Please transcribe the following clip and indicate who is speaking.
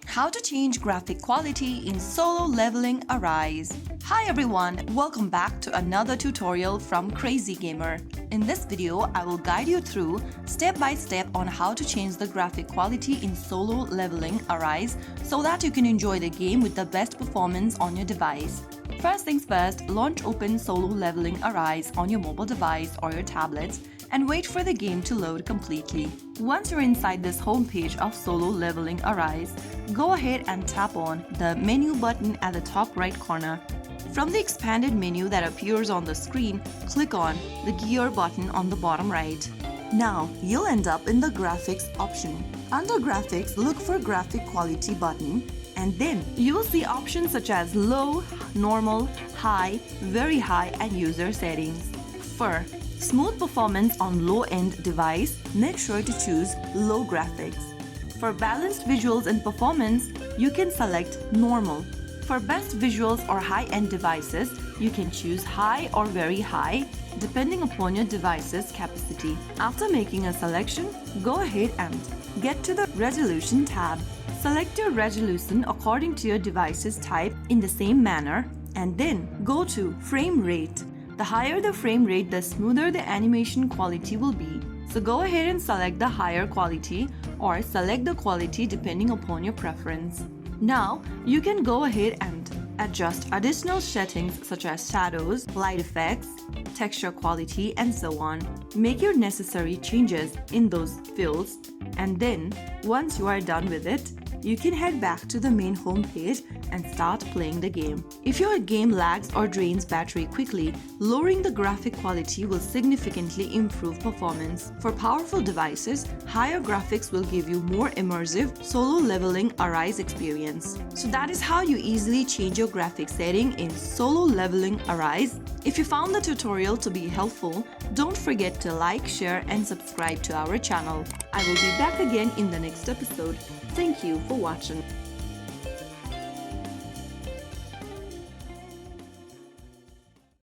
Speaker 1: How to change graphic quality in Solo Leveling Arise. Hi everyone, welcome back to another tutorial from Crazy Gamer. In this video, I will guide you through step by step on how to change the graphic quality in Solo Leveling Arise so that you can enjoy the game with the best performance on your device. First things first, launch open Solo Leveling Arise on your mobile device or your tablets and wait for the game to load completely. Once you're inside this homepage of Solo Leveling Arise, go ahead and tap on the menu button at the top right corner. From the expanded menu that appears on the screen, click on the gear button on the bottom right. Now, you'll end up in the graphics option. Under graphics, look for graphic quality button, and then you will see options such as low, normal, high, very high, and user settings. For smooth performance on low-end device, make sure to choose low graphics. For balanced visuals and performance, you can select normal. For best visuals or high-end devices, you can choose high or very high, depending upon your device's capacity. After making a selection, go ahead and get to the Resolution tab. Select your resolution according to your device's type in the same manner, and then go to Frame Rate. The higher the frame rate, the smoother the animation quality will be. So go ahead and select the higher quality or select the quality depending upon your preference. Now, you can go ahead and adjust additional settings such as shadows, light effects, texture quality, and so on. Make your necessary changes in those fields, and then once you are done with it, you can head back to the main home page and start playing the game. If your game lags or drains battery quickly, lowering the graphic quality will significantly improve performance. For powerful devices, higher graphics will give you more immersive Solo Leveling Arise experience. So that is how you easily change your graphic setting in Solo Leveling Arise. If you found the tutorial to be helpful, don't forget to like, share, and subscribe to our channel. I will be back again in the next episode. Thank you for watching.